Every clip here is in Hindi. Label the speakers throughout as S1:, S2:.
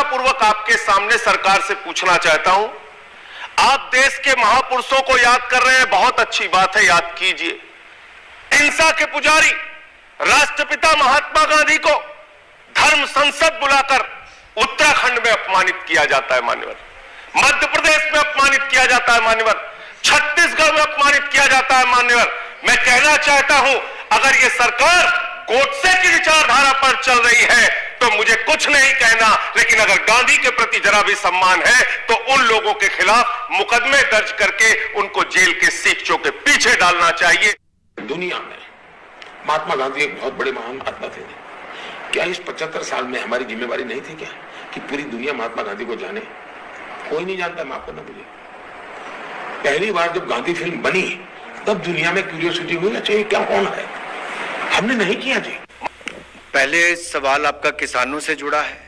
S1: श्रद्धापूर्वक आपके सामने सरकार से पूछना चाहता हूं, आप देश के महापुरुषों को याद कर रहे हैं, बहुत अच्छी बात है, याद कीजिए। अहिंसा के पुजारी राष्ट्रपिता महात्मा गांधी को धर्म संसद बुलाकर उत्तराखंड में अपमानित किया जाता है मान्यवर, मध्य प्रदेश में अपमानित किया जाता है मान्यवर, छत्तीसगढ़ में अपमानित किया जाता है मान्यवर। मैं कहना चाहता हूं, अगर ये सरकार गोडसे की विचारधारा पर चल रही है तो मुझे कुछ नहीं कहना, लेकिन अगर गांधी के प्रति जरा भी सम्मान है तो उन लोगों के खिलाफ मुकदमे दर्ज करके उनको जेल के सीखचों के पीछे डालना चाहिए।
S2: दुनिया में महात्मा गांधी एक बहुत बड़े महान महात्मा थे। क्या इस 75 साल में हमारी जिम्मेवारी नहीं थी क्या कि पूरी दुनिया महात्मा गांधी को जाने? कोई नहीं जानता, माफ करना मुझे। पहली बार जब गांधी फिल्म बनी तब दुनिया में क्यूरियोसिटी हुई, अच्छा ये क्या कौन है? हमने नहीं किया जी।
S3: पहले सवाल आपका किसानों से जुड़ा है,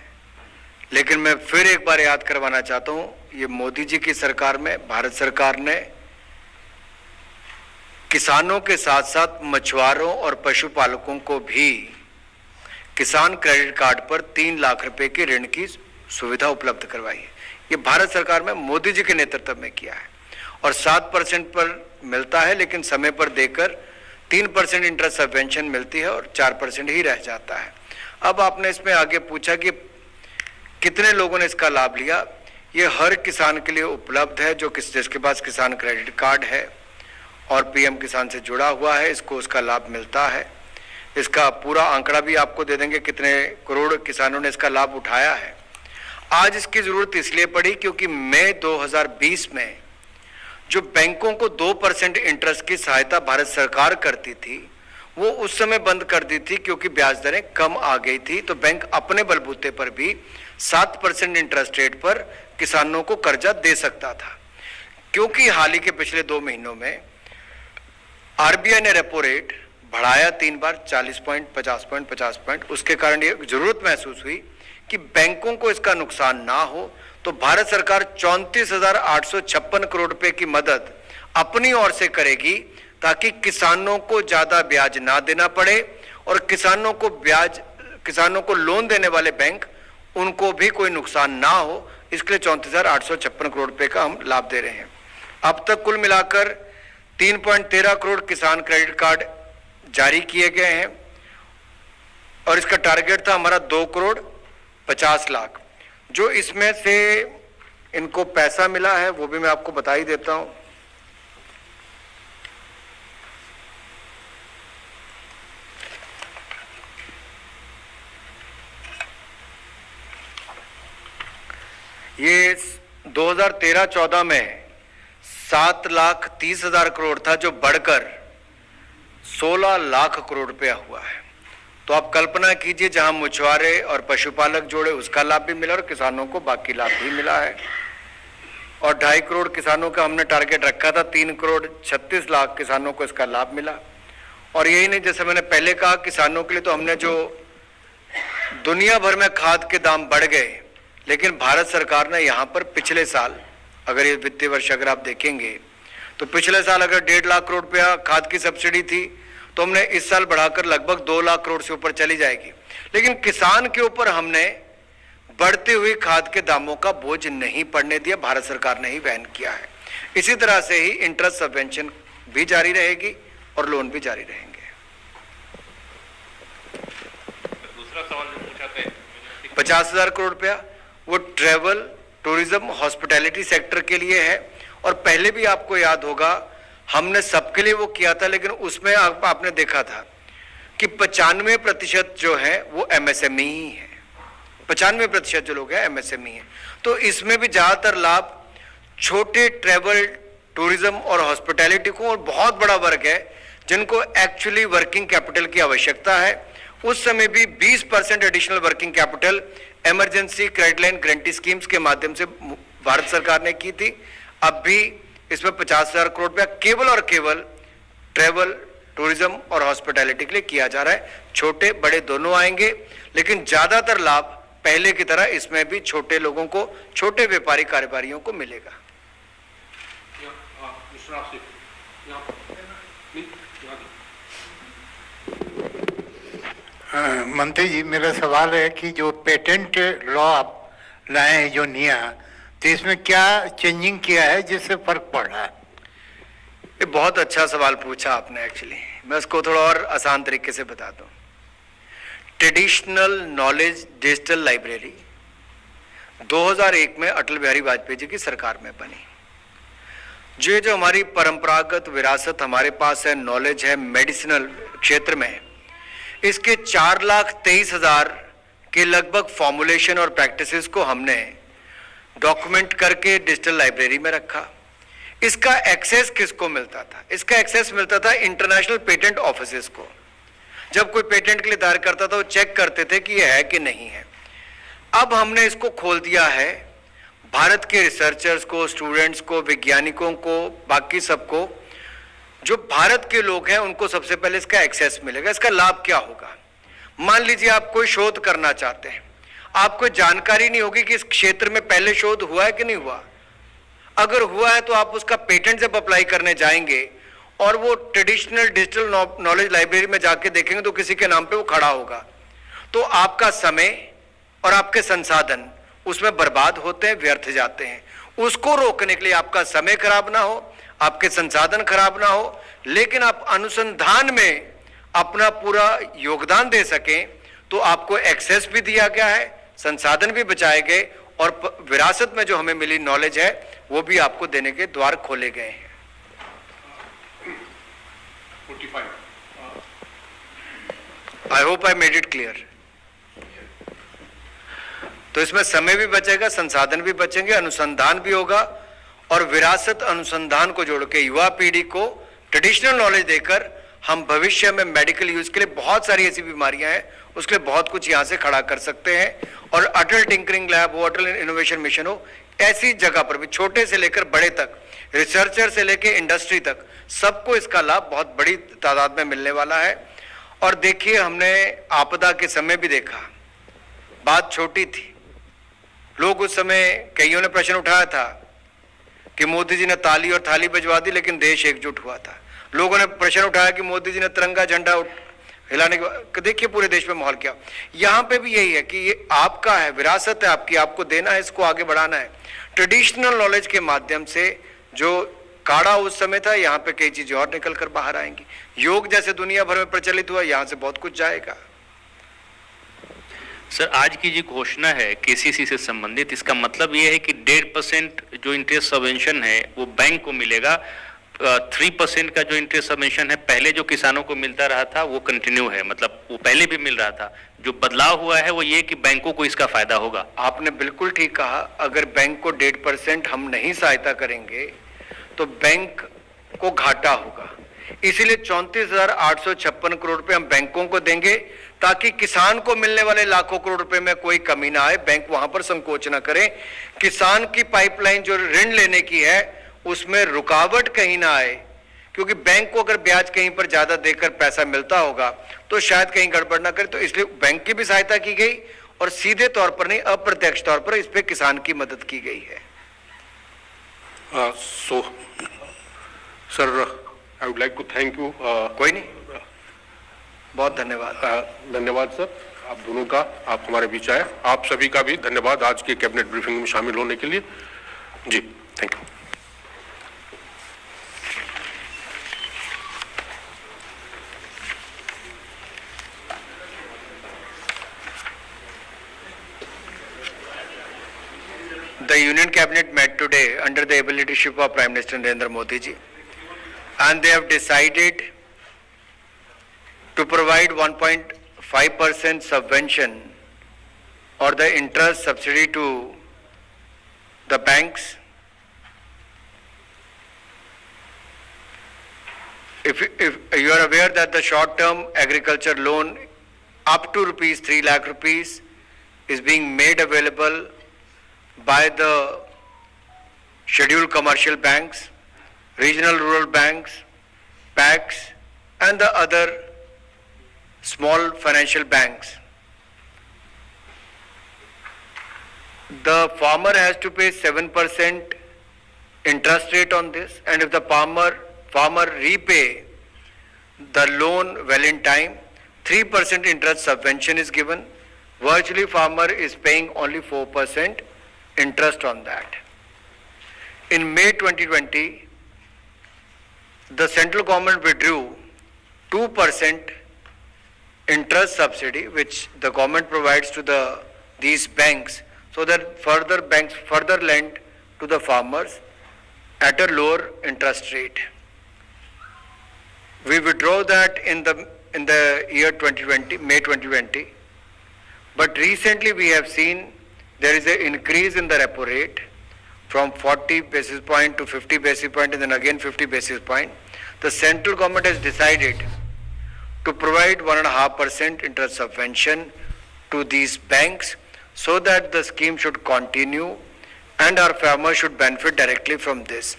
S3: लेकिन मैं फिर एक बार याद करवाना चाहता हूं, ये मोदी जी की सरकार में भारत सरकार ने किसानों के साथ साथ मछुआरों और पशुपालकों को भी किसान क्रेडिट कार्ड पर 3 लाख रुपए की ऋण की सुविधा उपलब्ध करवाई है। ये भारत सरकार में मोदी जी के नेतृत्व में किया है और 7% पर मिलता है, लेकिन समय पर देकर 3% इंटरेस्ट सबवेंशन मिलती है और 4% ही रह जाता है। अब आपने इसमें आगे पूछा कि कितने लोगों ने इसका लाभ लिया। ये हर किसान के लिए उपलब्ध है जो जिसके पास किसान क्रेडिट कार्ड है और पीएम किसान से जुड़ा हुआ है, इसको उसका लाभ मिलता है। इसका पूरा आंकड़ा भी आपको दे देंगे कितने करोड़ किसानों ने इसका लाभ उठाया है। आज इसकी जरूरत इसलिए पड़ी क्योंकि मई 2020 में जो बैंकों को 2% इंटरेस्ट की सहायता भारत सरकार करती थी वो उस समय बंद कर दी थी क्योंकि ब्याज दरें कम आ गई थी, तो बैंक अपने बलबूते पर भी 7% इंटरेस्ट रेट पर किसानों को कर्जा दे सकता था। क्योंकि हाल ही के पिछले 2 महीनों में आरबीआई ने रेपो रेट बढ़ाया 3 बार, 40 पॉइंट, 50 पॉइंट, 50 पॉइंट, उसके कारण ये जरूरत महसूस हुई कि बैंकों को इसका नुकसान ना हो, तो भारत सरकार 34,856 करोड़ रुपए की मदद अपनी ओर से करेगी ताकि किसानों को ज्यादा ब्याज ना देना पड़े और किसानों को लोन देने वाले बैंक उनको भी कोई नुकसान ना हो। इसके लिए 34,856 करोड़ रुपए का हम लाभ दे रहे हैं। अब तक कुल मिलाकर 3.13 करोड़ किसान क्रेडिट कार्ड जारी किए गए हैं और इसका टारगेट था हमारा 2 करोड़ 50 लाख। जो इसमें से इनको पैसा मिला है वो भी मैं आपको बता ही देता हूं। ये 2013-14 में 7,30,000 करोड़ था जो बढ़कर 16 लाख करोड़ रुपया हुआ है। तो आप कल्पना कीजिए, जहां मछुआरे और पशुपालक जोड़े उसका लाभ भी मिला और किसानों को बाकी लाभ भी मिला है। और 2.5 करोड़ किसानों का हमने टारगेट रखा था, 3 करोड़ 36 लाख किसानों को इसका लाभ मिला। और यही नहीं, जैसे मैंने पहले कहा, किसानों के लिए तो हमने जो दुनिया भर में खाद के दाम बढ़ गए, लेकिन भारत सरकार ने यहाँ पर पिछले साल, अगर ये वित्तीय वर्ष अगर आप देखेंगे तो पिछले साल अगर 1.5 लाख करोड़ रुपया खाद की सब्सिडी थी तो हमने इस साल बढ़ाकर लगभग 2 लाख करोड़ से ऊपर चली जाएगी। लेकिन किसान के ऊपर हमने बढ़ती हुई खाद के दामों का बोझ नहीं पड़ने दिया, भारत सरकार ने ही वहन किया है। इसी तरह से ही इंटरेस्ट सबवेंशन भी जारी रहेगी और लोन भी जारी रहेंगे।
S4: दूसरा सवाल जो पूछा था
S3: 50,000 करोड़ रुपया वो ट्रेवल, टूरिज्म, हॉस्पिटैलिटी सेक्टर के लिए है। और पहले भी आपको याद होगा हमने सबके लिए वो किया था, लेकिन उसमें आपने देखा था कि 95% जो है वो एमएसएमई ही है। 95% जो लोग हैं एमएसएमई है। तो इसमें भी ज्यादातर लाभ छोटे ट्रेवल, टूरिज्म और हॉस्पिटैलिटी को, और बहुत बड़ा वर्ग है जिनको एक्चुअली वर्किंग कैपिटल की आवश्यकता है। उस समय भी 20% additional working capital emergency credit line guarantee schemes के माध्यम से भारत सरकार ने की थी। अब भी इसमें 50,000 करोड़ रुपया केवल और केवल ट्रेवल, टूरिज्म और हॉस्पिटैलिटी के लिए किया जा रहा है। छोटे बड़े दोनों आएंगे, लेकिन ज्यादातर लाभ पहले की तरह इसमें भी छोटे लोगों को, छोटे व्यापारी कारोबारियों को मिलेगा।
S5: मंत्री जी, मेरा सवाल है कि जो पेटेंट लॉ लाए हैं जो निया, तो इसमें क्या चेंजिंग किया है जिससे फर्क पड़ रहा है?
S3: ये बहुत अच्छा सवाल पूछा आपने। एक्चुअली मैं उसको थोड़ा और आसान तरीके से बता दूं। ट्रेडिशनल नॉलेज डिजिटल लाइब्रेरी 2001 में अटल बिहारी वाजपेयी जी की सरकार में बनी। जो हमारी परंपरागत विरासत हमारे पास है, नॉलेज है मेडिसिनल क्षेत्र में, इसके 4,23,000 के लगभग फॉर्मुलेशन और प्रैक्टिसेस को हमने डॉक्यूमेंट करके डिजिटल लाइब्रेरी में रखा। इसका एक्सेस किसको मिलता था? इसका एक्सेस मिलता था इंटरनेशनल पेटेंट ऑफिसेस को। जब कोई पेटेंट के लिए दायर करता था वो चेक करते थे कि ये है कि नहीं है। अब हमने इसको खोल दिया है भारत के रिसर्चर्स को, स्टूडेंट्स को, वैज्ञानिकों को, बाकी सबको, जो भारत के लोग हैं उनको सबसे पहले इसका एक्सेस मिलेगा। इसका लाभ क्या होगा? मान लीजिए आप कोई शोध करना चाहते हैं, आपको जानकारी नहीं होगी कि इस क्षेत्र में पहले शोध हुआ है कि नहीं हुआ। अगर हुआ है तो आप उसका पेटेंट जब अप्लाई करने जाएंगे और वो ट्रेडिशनल डिजिटल नॉलेज लाइब्रेरी में जाके देखेंगे तो किसी के नाम पे वो खड़ा होगा, तो आपका समय और आपके संसाधन उसमें बर्बाद होते हैं, व्यर्थ जाते हैं। उसको रोकने के लिए आपका समय खराब ना हो, आपके संसाधन खराब ना हो, लेकिन आप अनुसंधान में अपना पूरा योगदान दे सकें, तो आपको एक्सेस भी दिया गया है, संसाधन भी बचाए गए और विरासत में जो हमें मिली नॉलेज है वो भी आपको देने के द्वार खोले गए हैं।
S4: 45
S3: I hope I made it clear. तो इसमें समय भी बचेगा, संसाधन भी बचेंगे, अनुसंधान भी होगा और विरासत अनुसंधान को जोड़ के युवा पीढ़ी को ट्रेडिशनल नॉलेज देकर हम भविष्य में मेडिकल यूज के लिए, बहुत सारी ऐसी बीमारियां हैं उसके लिए बहुत कुछ यहां से खड़ा कर सकते हैं। और अटल टिंकरिंग लैब हो, अटल इनोवेशन मिशन हो, ऐसी जगह पर भी छोटे से लेकर बड़े तक, रिसर्चर से लेकर इंडस्ट्री तक, सबको इसका लाभ बहुत बड़ी तादाद में मिलने वाला है। और देखिए, हमने आपदा के समय भी देखा, बात छोटी थी। लोग उस समय, कईयों ने प्रश्न उठाया था कि मोदी जी ने ताली और थाली बजवा दी लेकिन देश एकजुट हुआ था। लोगों ने प्रश्न उठाया कि मोदी जी ने तिरंगा झंडा हिलाने के, देखिए पूरे देश में माहौल क्या। यहां पे भी यही है कि ये आपका है, विरासत है आपकी, आपको देना है, इसको आगे बढ़ाना है। ट्रेडिशनल नॉलेज के माध्यम से जो काढ़ा उस समय था, यहाँ पे कई चीजें और निकल कर बाहर आएंगी। योग जैसे दुनिया भर में प्रचलित हुआ, यहां से बहुत कुछ जाएगा।
S4: सर, आज की जो घोषणा है केसीसी से संबंधित, इसका मतलब ये है कि 1.5% जो इंटरेस्ट सबवेंशन है वो बैंक को मिलेगा। 3% का जो इंटरेस्ट सबवेंशन है पहले जो किसानों को मिलता रहा था वो कंटिन्यू है, मतलब वो पहले भी मिल रहा था। जो बदलाव हुआ है वो ये कि बैंकों को इसका फायदा होगा।
S3: आपने बिल्कुल ठीक कहा। अगर बैंक को 1.5% हम नहीं सहायता करेंगे तो बैंक को घाटा होगा। इसीलिए 34,856 करोड़ रुपए हम बैंकों को देंगे ताकि किसान को मिलने वाले लाखों करोड़ रुपए में कोई कमी ना आए, बैंक वहां पर संकोच ना करे। किसान की पाइपलाइन जो ऋण लेने की है उसमें रुकावट कहीं ना आए, क्योंकि बैंक को अगर ब्याज कहीं पर ज्यादा देकर पैसा मिलता होगा तो शायद कहीं गड़बड़ ना करे। तो इसलिए बैंक की भी सहायता की गई और सीधे तौर पर नहीं, अप्रत्यक्ष तौर पर इस पे किसान की मदद की गई है।
S6: Sir, I would like to thank you.
S3: कोई नहीं, बहुत धन्यवाद।
S6: धन्यवाद सर आप दोनों का, आप हमारे बीच आए। आप सभी का भी धन्यवाद आज के कैबिनेट ब्रीफिंग में शामिल होने के लिए। जी, thank you.
S3: The Union Cabinet met today under the able leadership of Prime Minister Narendra Modi ji, and they have decided to provide 1.5% subvention or the interest subsidy to the banks. If you are aware that the short-term agriculture loan up to rupees 3 lakh rupees is being made available by the scheduled commercial banks, regional rural banks, PACs, and the other small financial banks. The farmer has to pay 7% interest rate on this, and if the farmer repay the loan well in time, 3% interest subvention is given. Virtually farmer is paying only 4%. interest on that. In May 2020, the central government withdrew 2% interest subsidy which the government provides to these banks, so that banks further lend to the farmers at a lower interest rate. We withdraw that in the year 2020, May 2020, but recently we have seen there is an increase in the repo rate from 40 basis point to 50 basis point and then again 50 basis point. The central government has decided to provide 1.5% interest subvention to these banks so that the scheme should continue and our farmers should benefit directly from this.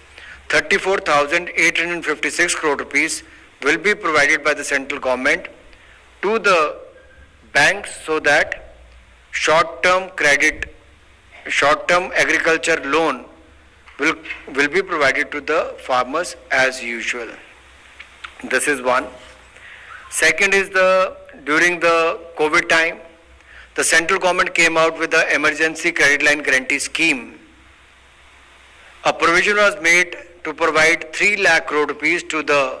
S3: 34,856 crore rupees will be provided by the central government to the banks so that short-term agriculture loan will be provided to the farmers as usual. This is one. Second is during the COVID time, the central government came out with the emergency credit line guarantee scheme. A provision was made to provide 3 lakh crore rupees to the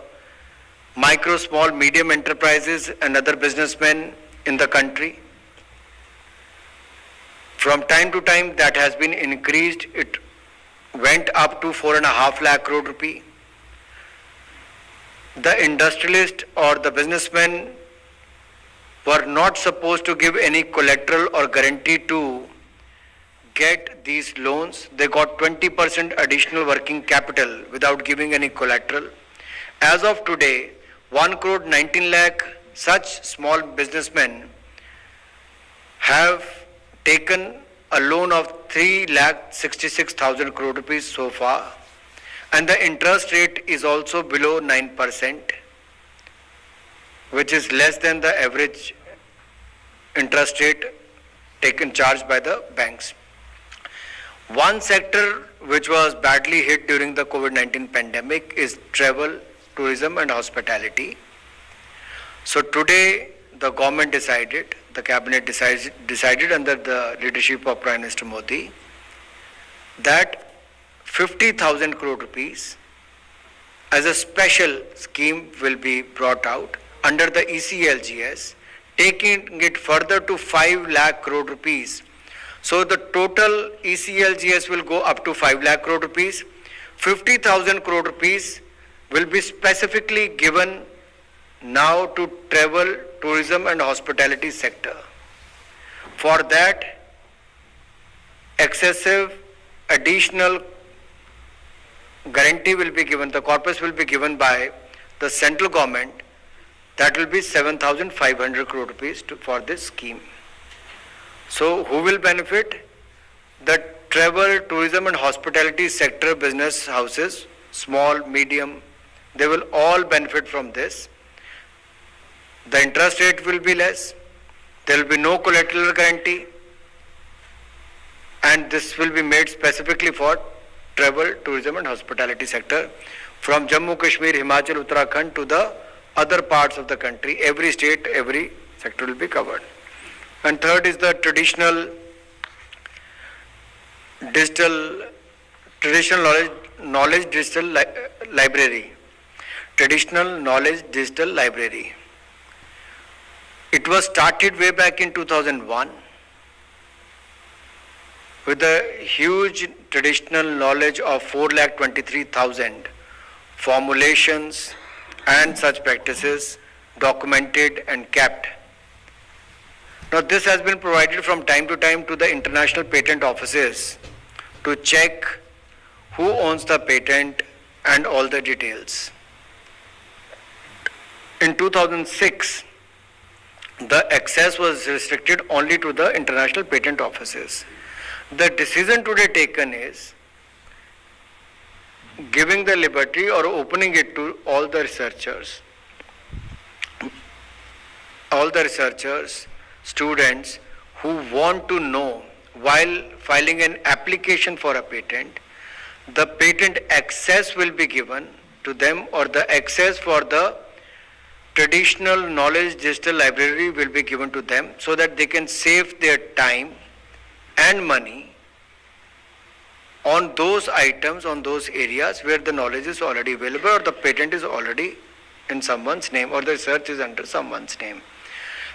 S3: micro, small, medium enterprises and other businessmen in the country. From time to time that has been increased. It went up to 4.5 lakh crore rupee. The industrialist or the businessmen were not supposed to give any collateral or guarantee to get these loans. They got 20% additional working capital without giving any collateral. As of today, 1 crore 19 lakh such small businessmen have taken a loan of 3,66,000 crore rupees so far, and the interest rate is also below 9%, which is less than the average interest rate charged by the banks. One sector which was badly hit during the COVID-19 pandemic is travel, tourism and hospitality. So today the government decided, the cabinet decided under the leadership of Prime Minister Modi that 50,000 crore rupees as a special scheme will be brought out under the ECLGS, taking it further to 5 lakh crore rupees. So the total ECLGS will go up to 5 lakh crore rupees. 50,000 crore rupees will be specifically given now to travel, tourism and hospitality sector. For that, excessive additional guarantee will be given, the corpus will be given by the central government. That will be 7,500 crore rupees for this scheme. So who will benefit? The travel, tourism and hospitality sector business houses, small, medium, they will all benefit from this. The interest rate will be less. There will be no collateral guarantee. And this will be made specifically for travel, tourism and hospitality sector from Jammu, Kashmir, Himachal, Uttarakhand to the other parts of the country. Every state, every sector will be covered. And third is the traditional knowledge digital library. Traditional knowledge digital library. It was started way back in 2001 with a huge traditional knowledge of 4,23,000 formulations and such practices documented and kept. Now this has been provided from time to time to the international patent offices to check who owns the patent and all the details. In 2006, the access was restricted only to the international patent offices. The decision today taken is giving the liberty or opening it to all the researchers, students who want to know while filing an application for a patent, the patent access will be given to them, or the access for the traditional knowledge digital library will be given to them so that they can save their time and money on those items, on those areas where the knowledge is already available or the patent is already in someone's name or the research is under someone's name.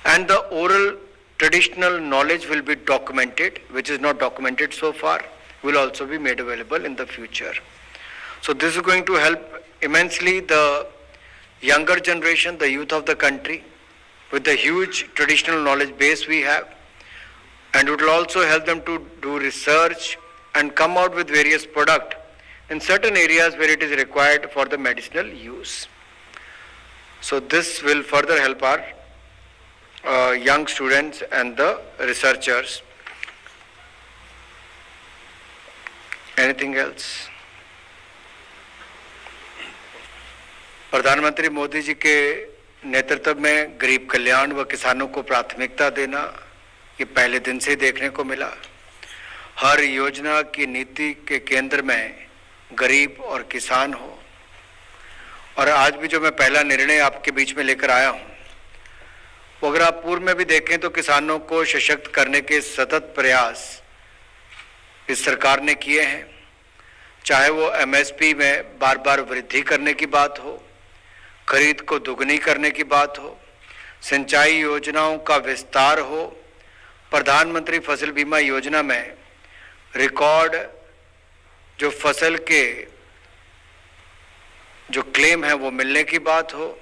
S3: And the oral traditional knowledge will be documented, which is not documented so far, will also be made available in the future. So this is going to help immensely the younger generation, the youth of the country, with the huge traditional knowledge base we have, and it will also help them to do research and come out with various products in certain areas where it is required for the medicinal use. So this will further help our young students and the researchers. Anything else? प्रधानमंत्री मोदी जी के नेतृत्व में गरीब कल्याण व किसानों को प्राथमिकता देना ये पहले दिन से देखने को मिला। हर योजना की नीति के केंद्र में गरीब और किसान हो। और आज भी जो मैं पहला निर्णय आपके बीच में लेकर आया हूं, वो अगर आप पूर्व में भी देखें तो किसानों को सशक्त करने के सतत प्रयास इस सरकार ने किए हैं। चाहे वो एमएसपी में बार बार वृद्धि करने की बात हो, खरीद को दुगनी करने की बात हो, सिंचाई योजनाओं का विस्तार हो, प्रधानमंत्री फसल बीमा योजना में रिकॉर्ड जो फसल के जो क्लेम है वो मिलने की बात हो,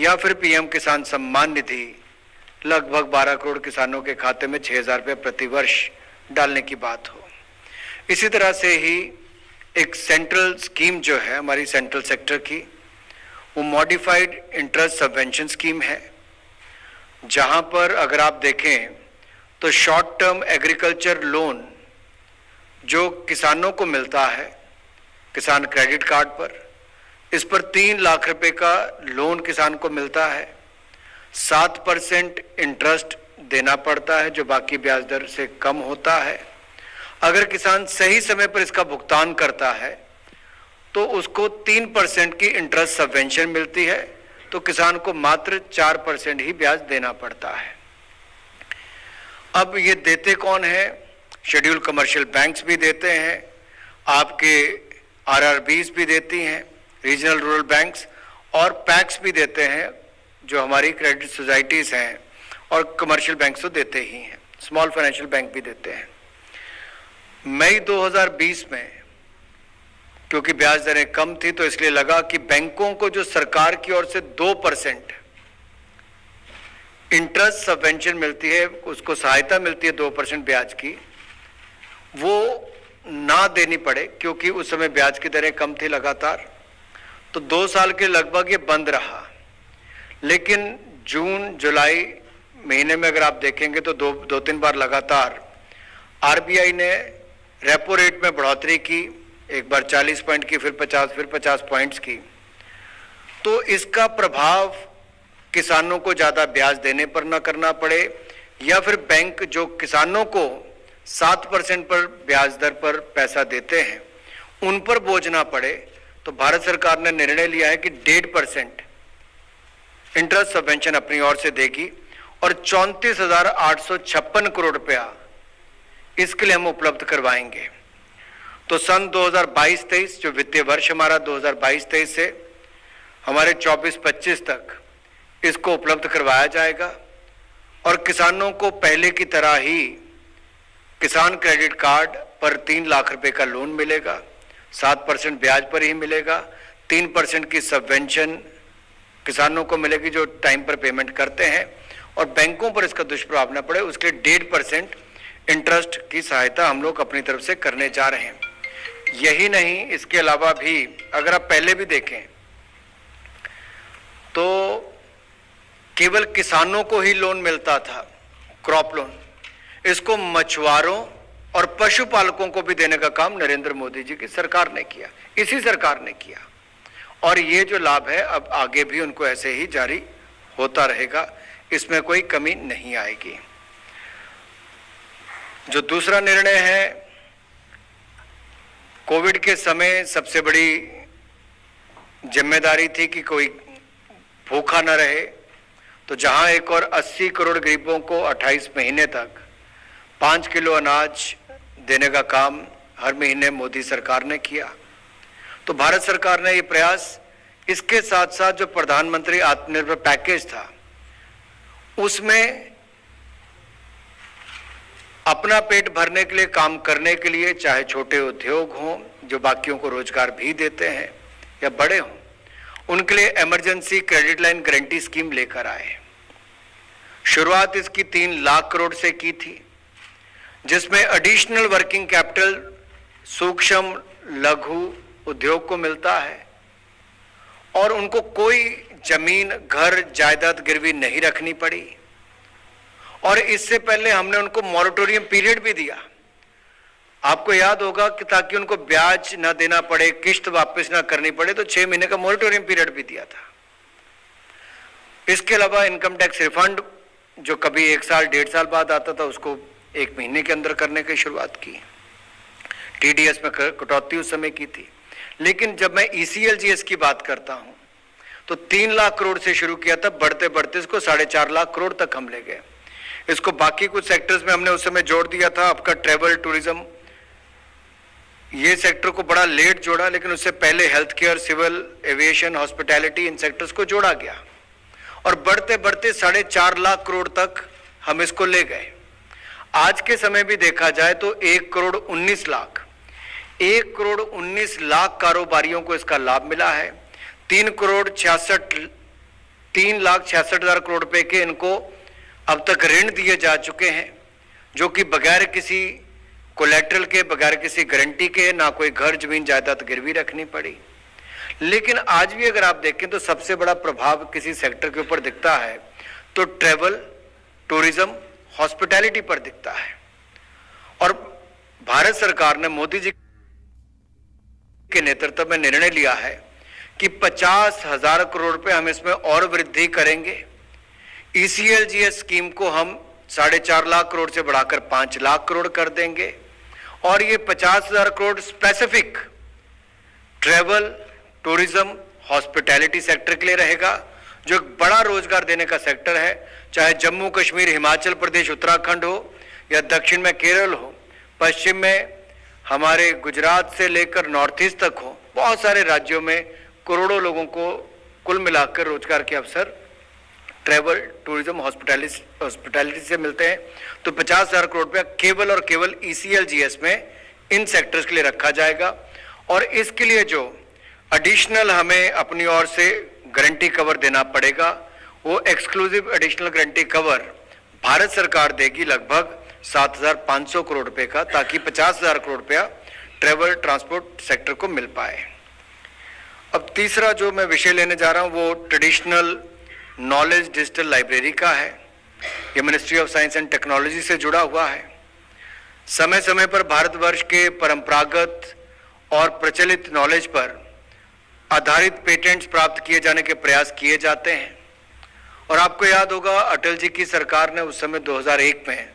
S3: या फिर पीएम किसान सम्मान निधि लगभग 12 करोड़ किसानों के खाते में 6,000 रुपये प्रति वर्ष डालने की बात हो। इसी तरह से ही एक सेंट्रल स्कीम जो है हमारी सेंट्रल सेक्टर की, वो मॉडिफाइड इंटरेस्ट सबवेंशन स्कीम है, जहां पर अगर आप देखें तो शॉर्ट टर्म एग्रीकल्चर लोन जो किसानों को मिलता है किसान क्रेडिट कार्ड पर, इस पर 3 लाख रुपए का लोन किसान को मिलता है। 7% इंटरेस्ट देना पड़ता है जो बाकी ब्याज दर से कम होता है। अगर किसान सही समय पर इसका भुगतान करता है तो उसको 3% की इंटरेस्ट सबवेंशन मिलती है, तो किसान को मात्र 4% ही ब्याज देना पड़ता है। अब ये देते कौन है? शेड्यूल कमर्शियल बैंक्स भी देते हैं, आपके आरआरबीज भी देती हैं, रीजनल रूरल बैंक्स, और पैक्स भी देते हैं जो हमारी क्रेडिट सोसाइटीज हैं, और कमर्शियल बैंक्स तो देते ही हैं, स्मॉल फाइनेंशियल बैंक भी देते हैं। मई 2020 में क्योंकि ब्याज दरें कम थी तो इसलिए लगा कि बैंकों को जो सरकार की ओर से 2% इंटरेस्ट सबवेंशन मिलती है, उसको सहायता मिलती है 2% ब्याज की, वो ना देनी पड़े, क्योंकि उस समय ब्याज की दरें कम थी लगातार। तो 2 साल के लगभग ये बंद रहा। लेकिन जून जुलाई महीने में अगर आप देखेंगे तो 2-3 बार लगातार आरबीआई ने रेपो रेट में बढ़ोतरी की, एक बार 40 पॉइंट की, फिर 50 पॉइंट्स की। तो इसका प्रभाव किसानों को ज्यादा ब्याज देने पर न करना पड़े, या फिर बैंक जो किसानों को 7% पर ब्याज दर पर पैसा देते हैं उन पर बोझ ना पड़े, तो भारत सरकार ने निर्णय लिया है कि 1.5% इंटरेस्ट सबवेंशन अपनी ओर से देगी, और 34,856 करोड़ रुपया इसके लिए हम उपलब्ध करवाएंगे। तो सन 2022-23 जो वित्तीय वर्ष हमारा 2022-23 से हमारे 24-25 तक इसको उपलब्ध करवाया जाएगा, और किसानों को पहले की तरह ही किसान क्रेडिट कार्ड पर 3 लाख रुपए का लोन मिलेगा, 7% ब्याज पर ही मिलेगा, 3% की सबवेंशन किसानों को मिलेगी जो टाइम पर पेमेंट करते हैं, और बैंकों पर इसका दुष्प्रभाव न पड़े उसके लिए 1.5% इंटरेस्ट की सहायता हम लोग अपनी तरफ से करने जा रहे हैं। यही नहीं, इसके अलावा भी अगर आप पहले भी देखें तो केवल किसानों को ही लोन मिलता था, क्रॉप लोन। इसको मछुआरों और पशुपालकों को भी देने का काम नरेंद्र मोदी जी की सरकार ने किया, इसी सरकार ने किया, और ये जो लाभ है अब आगे भी उनको ऐसे ही जारी होता रहेगा, इसमें कोई कमी नहीं आएगी। जो दूसरा निर्णय है, कोविड के समय सबसे बड़ी जिम्मेदारी थी कि कोई भूखा न रहे, तो जहां एक और 80 करोड़ गरीबों को 28 महीने तक 5 किलो अनाज देने का काम हर महीने मोदी सरकार ने किया। तो भारत सरकार ने ये प्रयास, इसके साथ साथ जो प्रधानमंत्री आत्मनिर्भर पैकेज था उसमें अपना पेट भरने के लिए, काम करने के लिए, चाहे छोटे उद्योग हों जो बाकियों को रोजगार भी देते हैं या बड़े हों, उनके लिए emergency credit line guarantee scheme लेकर आए। शुरुआत इसकी 3 लाख करोड़ से की थी, जिसमें एडिशनल वर्किंग कैपिटल सूक्ष्म लघु उद्योग को मिलता है और उनको कोई जमीन, घर, जायदाद गिरवी नहीं रखनी पड़ी। और इससे पहले हमने उनको मॉरेटोरियम पीरियड भी दिया, आपको याद होगा कि ताकि उनको ब्याज ना देना पड़े, किस्त वापस ना करनी पड़े, तो 6 महीने का मॉरेटोरियम पीरियड भी दिया था। इसके अलावा इनकम टैक्स रिफंड जो कभी 1 साल 1.5 साल बाद आता था, उसको 1 महीने के अंदर करने की शुरुआत की। टीडीएस में कटौती उस समय की थी। लेकिन जब मैं ईसीएलजीएस की बात करता हूं तो 3 लाख करोड़ से शुरू किया था, बढ़ते बढ़ते इसको 4.5 लाख करोड़ तक हम ले गए। इसको बाकी कुछ सेक्टर्स में हमने उस समय जोड़ दिया था। आपका ट्रेवल, टूरिज्म, ये सेक्टर को बड़ा लेट जोड़ा, लेकिन उससे पहले health care, civil aviation, hospitality, इन सेक्टर्स को जोड़ा गया और बढ़ते बढ़ते 4.5 लाख करोड़ तक हम इसको ले गए। आज के समय भी देखा जाए तो 1 करोड़ 19 लाख 1 करोड़ 19 लाख कारोबारियों को इसका लाभ मिला है। 3 लाख 66 हजार करोड़ रुपए के इनको अब तक ऋण दिए जा चुके हैं, जो कि बगैर किसी कोलेट्रल के, बगैर किसी गारंटी के, ना कोई घर, जमीन, जायदाद गिरवी रखनी पड़ी। लेकिन आज भी अगर आप देखें तो सबसे बड़ा प्रभाव किसी सेक्टर के ऊपर दिखता है तो ट्रेवल, टूरिज्म, हॉस्पिटैलिटी पर दिखता है। और भारत सरकार ने मोदी जी के नेतृत्व में निर्णय लिया है कि 50,000 करोड़ रुपए हम इसमें और वृद्धि करेंगे। ईसीएलजीएस स्कीम को हम 4.5 लाख करोड़ से बढ़ाकर 5 लाख करोड़ कर देंगे और ये 50,000 crore specific travel, tourism, hospitality sector के लिए रहेगा, जो एक बड़ा रोजगार देने का सेक्टर है। चाहे जम्मू कश्मीर, हिमाचल प्रदेश, उत्तराखंड हो या दक्षिण में केरल हो, पश्चिम में हमारे गुजरात से लेकर नॉर्थ ईस्ट तक हो, बहुत सारे राज्यों में करोड़ों लोगों को कुल मिलाकर रोजगार के अवसर ट्रेवल, टूरिज्म, हॉस्पिटैलिटी से मिलते हैं। तो 50,000 करोड़ रुपया केवल और केवल ईसीएलजीएस में इन सेक्टर्स के लिए रखा जाएगा। और इसके लिए जो एडिशनल हमें अपनी ओर से गारंटी कवर देना पड़ेगा, वो exclusive additional guarantee cover Bharat सरकार देगी लगभग 7,500 करोड़ रुपए का, ताकि 50,000 करोड़ रुपया ट्रेवल, ट्रांसपोर्ट सेक्टर को मिल पाए। अब तीसरा जो मैं विषय लेने जा रहा हूं वो ट्रेडिशनल नॉलेज डिजिटल लाइब्रेरी का है। ये ministry of science and technology से जुड़ा हुआ है। समय समय पर भारतवर्ष के परंपरागत और प्रचलित नॉलेज पर आधारित पेटेंट्स प्राप्त किए जाने के प्रयास किए जाते हैं। और आपको याद होगा अटल जी की सरकार ने उस समय 2001 में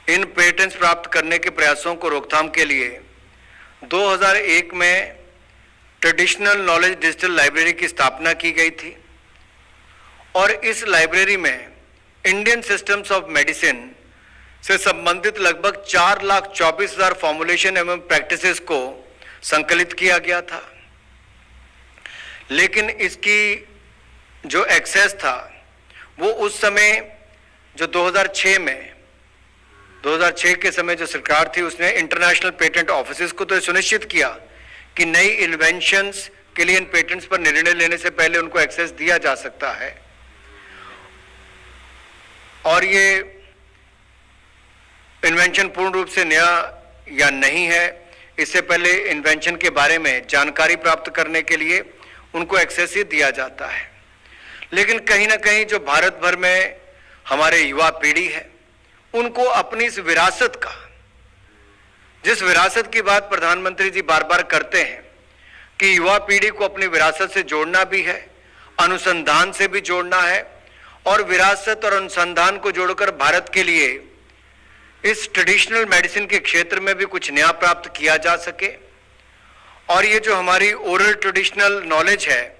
S3: इन पेटेंट्स प्राप्त करने के प्रयासों को रोकथाम के लिए 2001 में ट्रेडिशनल नॉलेज डिजिटल लाइब्रेरी की स्थापना की गई थी। और इस लाइब्रेरी में इंडियन सिस्टम्स ऑफ मेडिसिन से संबंधित लगभग 4,24,000 फॉर्मुलेशन एवं प्रैक्टिसेस को संकलित किया गया था। लेकिन इसकी जो एक्सेस था वो उस समय जो 2006 के समय जो सरकार थी उसने इंटरनेशनल पेटेंट ऑफिसेस को तो सुनिश्चित किया कि नई इन्वेंशंस के लिए इन पेटेंट्स पर निर्णय लेने से पहले उनको एक्सेस दिया जा सकता है। और ये इन्वेंशन पूर्ण रूप से नया या नहीं है, इससे पहले इन्वेंशन के बारे में जानकारी प्राप्त करने के लिए उनको एक्सेस ही दिया जाता है। लेकिन कहीं ना कहीं जो भारत भर में हमारे युवा पीढ़ी है उनको अपनी इस विरासत का, जिस विरासत की बात प्रधानमंत्री जी बार बार करते हैं कि युवा पीढ़ी को अपनी विरासत से जोड़ना भी है, अनुसंधान से भी जोड़ना है और विरासत और अनुसंधान को जोड़कर भारत के लिए इस ट्रेडिशनल मेडिसिन के क्षेत्र में भी कुछ नया प्राप्त किया जा सके और ये जो हमारी ओरल ट्रेडिशनल नॉलेज है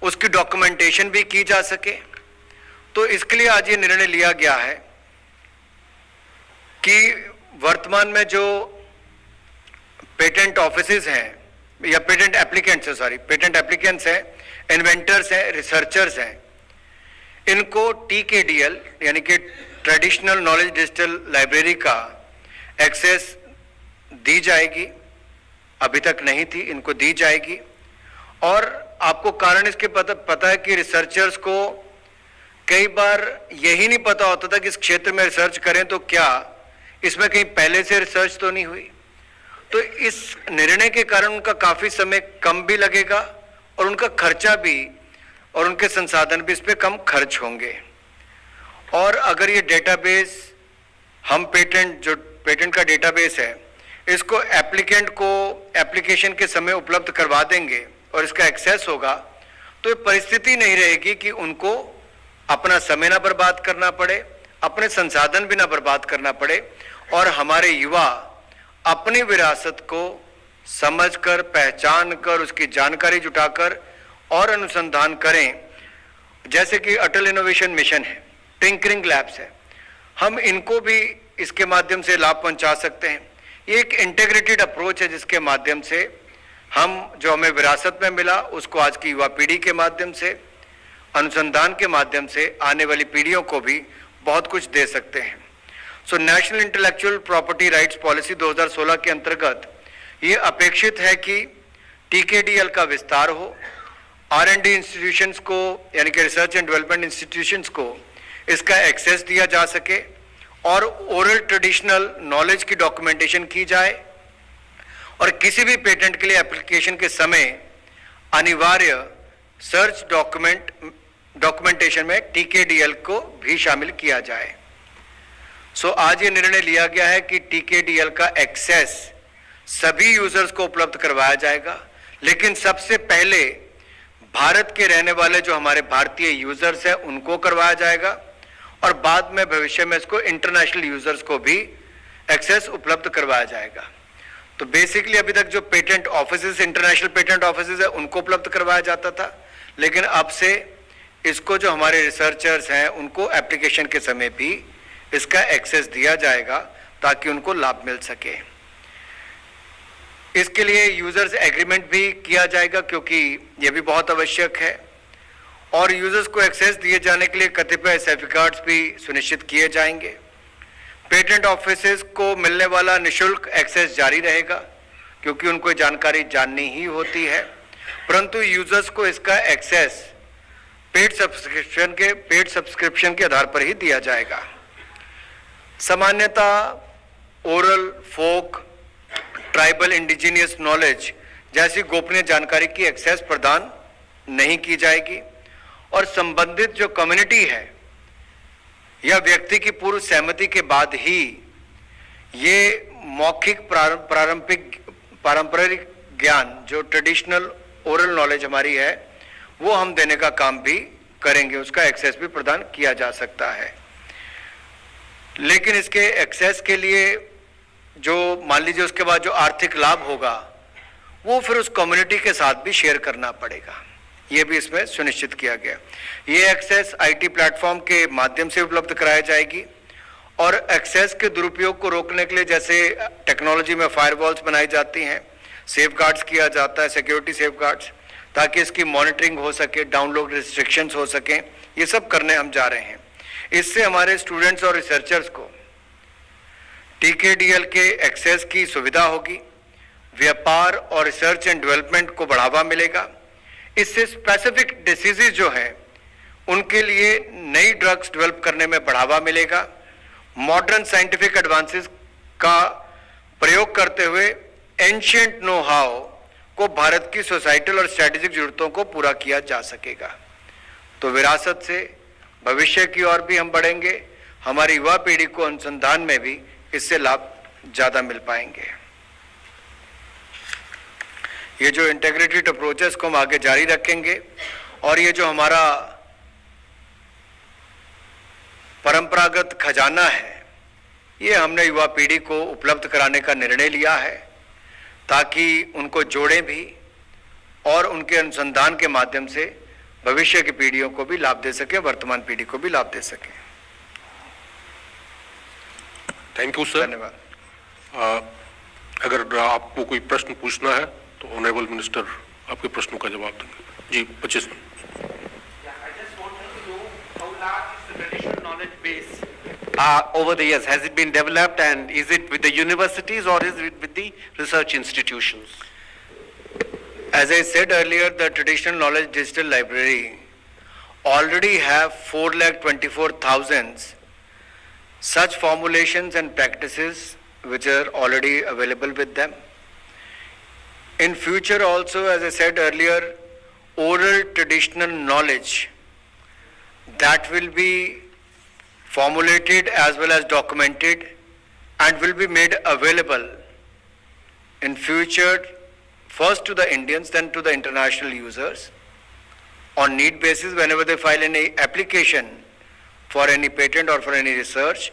S3: उसकी डॉक्यूमेंटेशन भी की जा सके। तो इसके लिए आज ये निर्णय लिया गया है कि वर्तमान में जो पेटेंट ऑफिसेज हैं या पेटेंट एप्लीकेंट्स हैं, सॉरी पेटेंट एप्लीकेंट्स हैं, इन्वेंटर्स हैं, रिसर्चर्स हैं, इनको TKDL यानी कि ट्रेडिशनल नॉलेज डिजिटल लाइब्रेरी का एक्सेस दी जाएगी। अभी तक नहीं थी, इनको दी जाएगी। और आपको कारण इसके पता है कि रिसर्चर्स को कई बार यही नहीं पता होता था कि इस क्षेत्र में रिसर्च करें तो क्या इसमें कहीं पहले से रिसर्च तो नहीं हुई। तो इस निर्णय के कारण उनका काफी समय कम भी लगेगा और उनका खर्चा भी और उनके संसाधन भी इस पे कम खर्च होंगे। और अगर ये डेटाबेस हम पेटेंट का डेटाबेस है, इसको एप्लीकेंट को एप्लीकेशन के समय उपलब्ध करवा देंगे और इसका एक्सेस होगा, तो ये परिस्थिति नहीं रहेगी कि उनको अपना समय ना बर्बाद करना पड़े, अपने संसाधन भी ना बर्बाद करना पड़े और हमारे युवा अपनी विरासत को समझकर, पहचान कर, उसकी जानकारी जुटाकर और अनुसंधान करें। जैसे कि अटल इनोवेशन मिशन है, टिंकरिंग लैब्स है, हम इनको भी इसके माध्यम से लाभ पहुंचा सकते हैं। ये एक इंटीग्रेटेड अप्रोच है जिसके माध्यम से हम जो हमें विरासत में मिला उसको आज की युवा पीढ़ी के माध्यम से, अनुसंधान के माध्यम से आने वाली पीढ़ियों को भी बहुत कुछ दे सकते हैं। So national intellectual property rights policy 2016 के अंतर्गत ये अपेक्षित है कि TKDL का विस्तार हो, R&D इंस्टीट्यूशंस को यानी कि रिसर्च एंड डेवलपमेंट इंस्टीट्यूशंस को इसका एक्सेस दिया जा सके और ओरल ट्रेडिशनल नॉलेज की डॉक्यूमेंटेशन की जाए और किसी भी पेटेंट के लिए एप्लीकेशन के समय अनिवार्य सर्च डॉक्यूमेंटेशन में TKDL को भी शामिल किया जाए। सो आज ये निर्णय लिया गया है कि TKDL का एक्सेस सभी यूजर्स को उपलब्ध करवाया जाएगा, लेकिन सबसे पहले भारत के रहने वाले जो हमारे भारतीय यूजर्स हैं उनको करवाया जाएगा और बाद में भविष्य में इसको इंटरनेशनल यूजर्स को भी एक्सेस उपलब्ध करवाया जाएगा। तो बेसिकली अभी तक जो patent offices, international patent offices है, उनको उपलब्ध करवाया जाता था, लेकिन अब से इसको जो हमारे रिसर्चर्स हैं उनको एप्लीकेशन के समय भी इसका एक्सेस दिया जाएगा ताकि उनको लाभ मिल सके। इसके लिए यूजर्स एग्रीमेंट भी किया जाएगा क्योंकि यह भी बहुत आवश्यक है और यूजर्स को एक्सेस दिए जाने के लिए कतिपय सेफगार्ड्स भी सुनिश्चित किए जाएंगे। पेटेंट ऑफिसेज को मिलने वाला निशुल्क एक्सेस जारी रहेगा क्योंकि उनको जानकारी जाननी ही होती है, परंतु यूजर्स को इसका एक्सेस पेड सब्सक्रिप्शन के आधार पर ही दिया जाएगा। सामान्यतः ओरल, फोक, ट्राइबल, इंडिजिनियस नॉलेज जैसी गोपनीय जानकारी की एक्सेस प्रदान नहीं की जाएगी और संबंधित जो कम्युनिटी है या व्यक्ति की पूर्व सहमति के बाद ही ये मौखिक पारंपरिक ज्ञान जो ट्रेडिशनल ओरल नॉलेज हमारी है वो हम देने का काम भी करेंगे, उसका एक्सेस भी प्रदान किया जा सकता है। लेकिन इसके एक्सेस के लिए जो मान लीजिए उसके बाद जो आर्थिक लाभ होगा वो फिर उस कम्युनिटी के साथ भी शेयर करना पड़ेगा, ये भी इसमें सुनिश्चित किया गया। ये एक्सेस IT प्लेटफॉर्म के माध्यम से उपलब्ध कराई जाएगी और एक्सेस के दुरुपयोग को रोकने के लिए जैसे टेक्नोलॉजी में फायरवॉल्स बनाई जाती हैं, सेफगार्ड्स किया जाता है, सिक्योरिटी सेफगार्ड्स, ताकि इसकी मॉनिटरिंग हो सके, डाउनलोड रिस्ट्रिक्शंस हो सकें, ये सब करने हम जा रहे हैं। इससे हमारे स्टूडेंट्स और रिसर्चर्स को TKDL के एक्सेस की सुविधा होगी, व्यापार और रिसर्च एंड डेवलपमेंट को बढ़ावा मिलेगा। इससे स्पेसिफिक डिसीजेज जो हैं उनके लिए नई ड्रग्स डेवलप करने में बढ़ावा मिलेगा। मॉडर्न साइंटिफिक एडवांसेस का प्रयोग करते हुए एंशिएंट नो हाउ को भारत की सोसाइटल और स्ट्रेटेजिक जरूरतों को पूरा किया जा सकेगा। तो विरासत से भविष्य की ओर भी हम बढ़ेंगे, हमारी युवा पीढ़ी को अनुसंधान में भी इससे लाभ ज्यादा मिल पाएंगे। ये जो इंटीग्रेटेड अप्रोचेस को हम आगे जारी रखेंगे और ये जो हमारा परंपरागत खजाना है ये हमने युवा पीढ़ी को उपलब्ध कराने का निर्णय लिया है ताकि उनको जोड़ें भी और उनके अनुसंधान के माध्यम से भविष्य की पीढ़ियों को भी लाभ दे सके, वर्तमान पीढ़ी को भी लाभ दे सके।
S6: Thank you sir.
S3: धन्यवाद।
S6: अगर आपको कोई प्रश्न पूछना है तो ऑनरेबल मिनिस्टर आपके प्रश्नों का जवाब देंगे। जी 25 minute.
S7: I just wanted to know how large is the traditional knowledge base over the years? Has it been developed, and is it with the universities or is it with the research institutions?
S3: As I said earlier, the Traditional Knowledge Digital Library already have 4,24,000 such formulations and practices which are already available with them. In future also, as I said earlier, oral traditional knowledge that will be formulated as well as documented and will be made available in future first to the Indians, then to the international users on need basis. Whenever they file any application for any patent or for any research,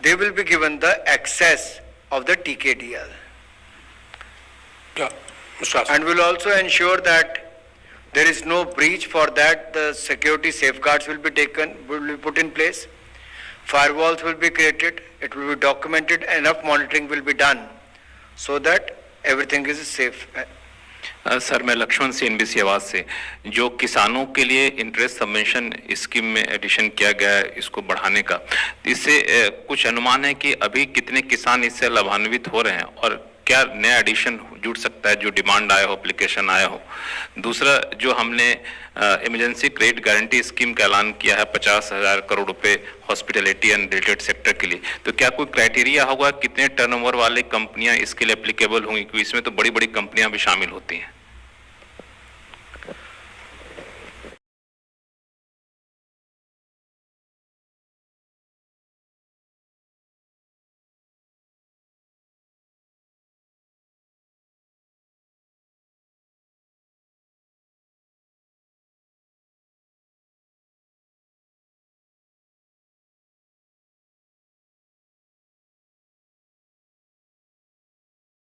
S3: they will be given the access of the TKDL.
S6: Yeah, Mr. Asif.
S3: And will also ensure that there is no breach. For that, the security safeguards will be taken, will be put in place. Firewalls will be created. It will be documented. Enough monitoring will be done so that everything is safe.
S4: Sir मैं लक्ष्मण सिंह NBC आवाज से, जो किसानों के लिए इंटरेस्ट सबवेंशन स्कीम में एडिशन किया गया है इसको बढ़ाने का, इससे कुछ अनुमान है कि अभी कितने किसान इससे लाभान्वित हो रहे हैं और क्या नया एडिशन जुड़ सकता है जो डिमांड आया हो, एप्लीकेशन आया हो। दूसरा, जो हमने इमरजेंसी क्रेडिट गारंटी स्कीम का ऐलान किया है 50,000 करोड़ रुपए हॉस्पिटैलिटी एंड रिलेटेड सेक्टर के लिए, तो क्या कोई क्राइटेरिया होगा कितने टर्नओवर वाले कंपनियां इसके लिए एप्लीकेबल होंगी, क्योंकि इसमें तो बड़ी बड़ी कंपनियां भी शामिल होती हैं।